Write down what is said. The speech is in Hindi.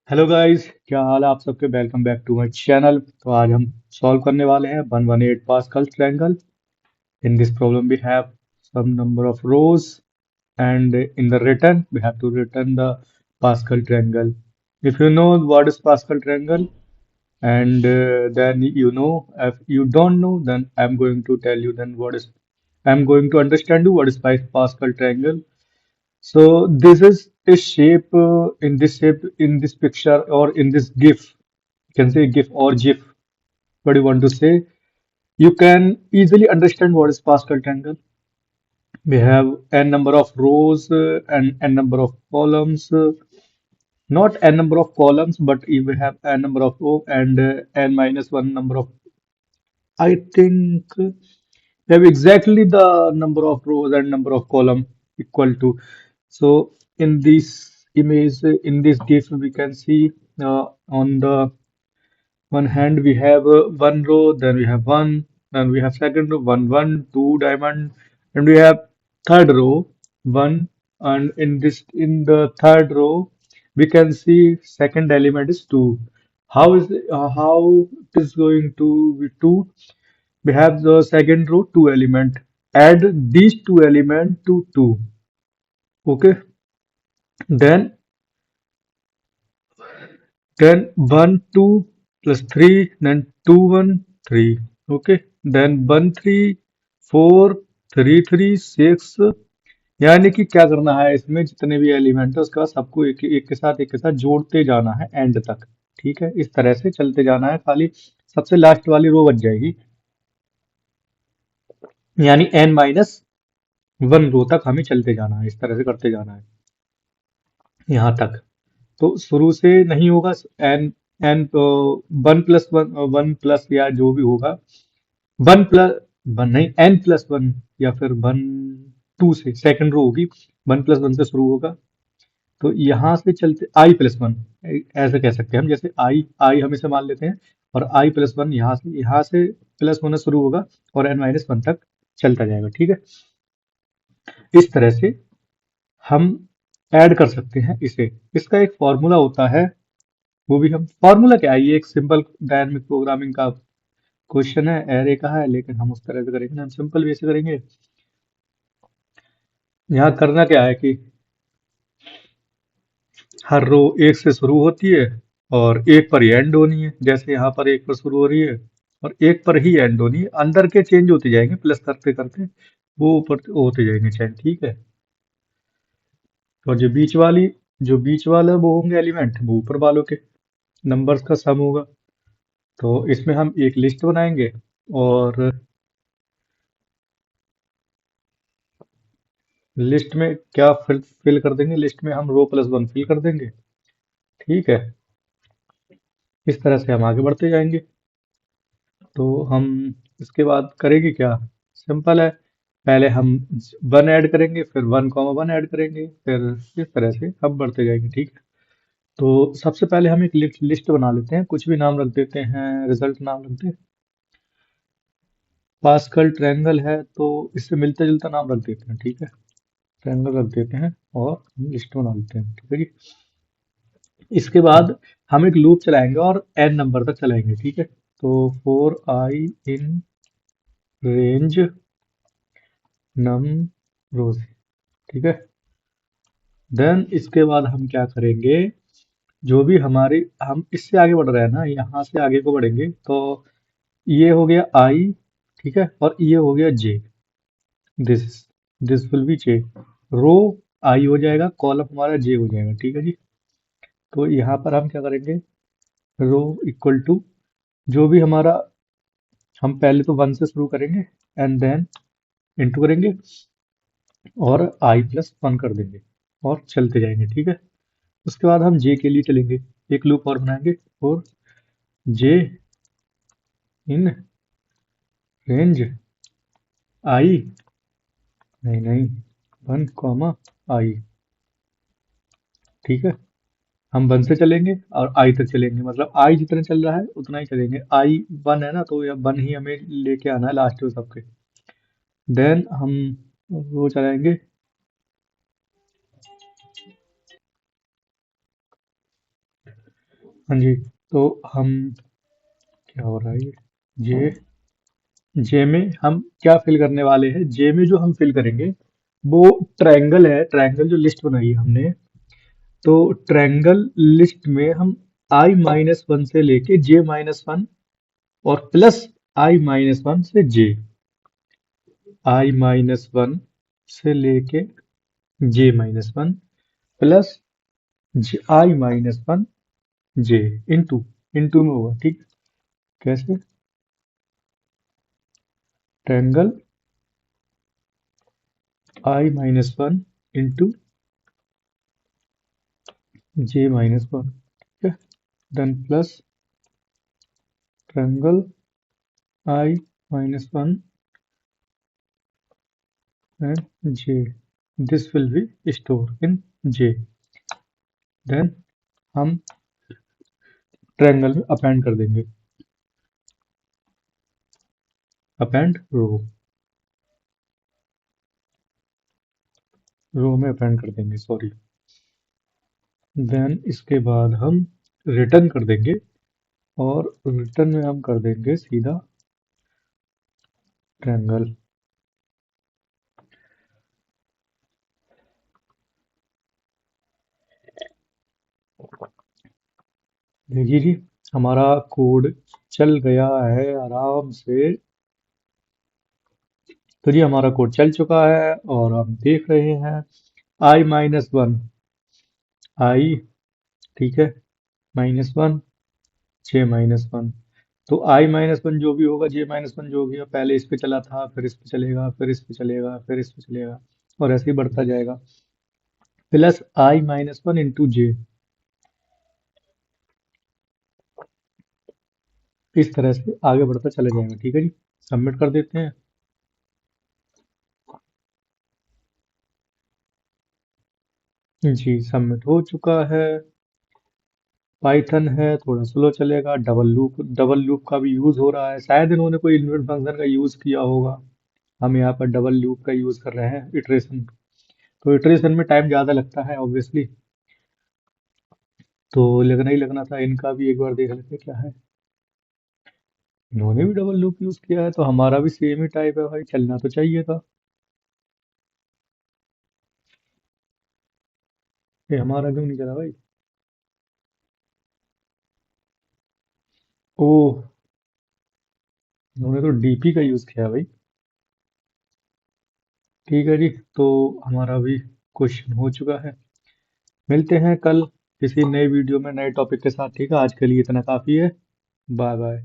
हेलो गाइस, क्या हाल है आप सबके। Welcome back to my channel. तो आज हम सॉल्व करने वाले हैं 118 Pascal triangle. In this problem we have some number of rows and in the return we have to return the Pascal triangle. If you know what is Pascal triangle, and then you know, if you don't know, then I'm going to tell you then what is, I'm going to understand you what is Pascal triangle. So this is a shape, shape in this picture or in this GIF. You can say GIF or GIF. What do you want to say? You can easily understand what is Pascal triangle. We have n number of rows and n number of columns. Not n number of columns, but we have n number of row and n minus one number of. I think we have exactly the number of rows and number of column equal to. So in this image, in this GIF, we can see on the one hand we have one row, then we have one, then we have second row, one, two diamond, and we have third row, one, and in the third row we can see second element is two. How it is going to be two? We have the second row two element. Add these two element to two. Okay. Then Then 1, 2 plus 3, then 2, 1, 3. Okay. Then 1, 3, 4, 3, 3, 6. यानी कि क्या करना है, इसमें जितने भी एलिमेंट है उसका सबको एक के साथ जोड़ते जाना है एंड तक। ठीक है, इस तरह से चलते जाना है, खाली सबसे लास्ट वाली रो बच जाएगी। यानी n माइनस वन रो तक हमें चलते जाना है, इस तरह से करते जाना है यहाँ तक। तो शुरू से नहीं होगा। N n one plus one, one plus या जो भी होगा, वन प्लस वन नहीं, एन प्लस वन या फिर वन टू से सेकंड रो होगी। वन प्लस वन से शुरू होगा, तो यहाँ से चलते आई प्लस वन, ऐसे कह सकते हैं हम। जैसे आई आई हम इसे मान लेते हैं, और आई प्लस वन यहाँ से प्लस होना शुरू होगा और एन माइनस वन तक चलता जाएगा। ठीक है, इस तरह से हम ऐड कर सकते हैं इसे। इसका एक फॉर्मूला होता है, वो भी हम फॉर्मूला क्या है, ये एक सिंपल डायनामिक प्रोग्रामिंग का क्वेश्चन है, एरे का है, लेकिन हम उस तरह से करेंगे ना, हम सिंपल वे से करेंगे। यहाँ करना क्या है कि हर रो एक से शुरू होती है और एक पर ही एंड होनी है। जैसे यहाँ पर एक पर शुरू हो रही है और एक पर ही एंड होनी है। अंदर के चेंज होते जाएंगे प्लस करते करते, वो ऊपर होते जाएंगे चेंज। ठीक है, और जो बीच वाला वो होंगे एलिमेंट, वो ऊपर वालों के नंबर्स का सम होगा। तो इसमें हम एक लिस्ट बनाएंगे और लिस्ट में क्या फिल कर देंगे, लिस्ट में हम रो प्लस वन फिल कर देंगे। ठीक है, इस तरह से हम आगे बढ़ते जाएंगे। तो हम इसके बाद करेंगे क्या, सिंपल है। पहले हम वन ऐड करेंगे, फिर वन कॉमा वन ऐड करेंगे, फिर इस तरह से हम बढ़ते जाएंगे। ठीक है, तो सबसे पहले हम एक लिस्ट बना लेते हैं, कुछ भी नाम रख देते हैं, रिजल्ट नाम रखते हैं। पास्कल ट्रायंगल है तो इससे मिलता जुलता नाम रख देते हैं। ठीक है, ट्रायंगल रख देते हैं और हम लिस्ट बना लेते हैं। ठीक है जी। इसके बाद हम एक लूप चलाएंगे और एन नंबर तक चलाएंगे। ठीक है, तो फोर आई इन रेंज नम रोज। ठीक है, देन इसके बाद हम क्या करेंगे, जो भी हमारे, हम इससे आगे बढ़ रहे हैं ना, यहाँ से आगे को बढ़ेंगे, तो ये हो गया आई। ठीक है, और ये हो गया J. This this will be J. Row I हो जाएगा, कॉलम हमारा जे हो जाएगा। ठीक है जी। तो यहाँ पर हम क्या करेंगे, रो इक्वल टू जो भी हमारा, हम पहले तो वन से शुरू करेंगे एंड देन इंटू करेंगे और आई प्लस वन कर देंगे और चलते जाएंगे। ठीक है, उसके बाद हम जे के लिए चलेंगे, एक लूप और बनाएंगे, और जे इन रेंज आई, नहीं नहीं, वन कॉमा आई। ठीक है, हम वन से चलेंगे और आई तक चलेंगे, मतलब आई जितना चल रहा है उतना ही चलेंगे। आई वन है ना, तो यह वन ही हमें लेके आना है लास्ट में सबके। देन हम वो चलाएंगे, हाँ जी। तो हम क्या हो रहा है ये जे जे में हम क्या फिल करने वाले हैं? जे में जो हम फिल करेंगे वो ट्रायंगल है। ट्रायंगल जो लिस्ट बनाई है हमने, तो ट्रायंगल लिस्ट में हम i-1 से लेके j-1 और प्लस i-1 से j, i-1 से लेके j-1 plus i-1 j into into में होगा, ठीक। कैसे? ट्रायंगल i-1 इंटू j-1, ठीक है। Then plus triangle i-1 and j. This will be stored in j. Then हम ट्रायंगल में अपेंड कर देंगे, अपेंड रो में अपेंड कर देंगे, सॉरी। देन इसके बाद हम रिटर्न कर देंगे, और रिटर्न में हम कर देंगे सीधा ट्रायंगल। देखिए जी, हमारा कोड चल गया है आराम से। तो जी हमारा कोड चल चुका है और हम देख रहे हैं i-1, i, ठीक है, -1, j-1। तो i-1 जो भी होगा, j-1 जो भी है, पहले इस पे चला था, फिर इस पे चलेगा, फिर इस पे चलेगा, फिर इस पे चलेगा, और ऐसे ही बढ़ता जाएगा। प्लस i-1 इंटू जे, इस तरह से आगे बढ़ता चला जाएगा, ठीक है जी। सबमिट कर देते हैं। जी सबमिट हो चुका है। पाइथन है, थोड़ा स्लो चलेगा। डबल लूप का भी यूज हो रहा है, शायद इन्होंने कोई इनबिल्ट फंक्शन का यूज किया होगा। हम यहाँ पर डबल लूप का यूज कर रहे हैं इटरेशन। तो इटरेशन में टाइम ज्यादा लगता है ऑब्वियसली, तो लगना ही लगना था। इनका भी एक बार देख लेते हैं क्या है। इन्होंने भी डबल लूप यूज किया है, तो हमारा भी सेम ही टाइप है भाई, चलना तो चाहिए था। ये हमारा क्यों नहीं चला भाई? ओह, इन्होंने तो डीपी का यूज किया है भाई। ठीक है जी, तो हमारा भी क्वेश्चन हो चुका है। मिलते हैं कल किसी नए वीडियो में नए टॉपिक के साथ, ठीक है। आज के लिए इतना काफी है। Bye bye.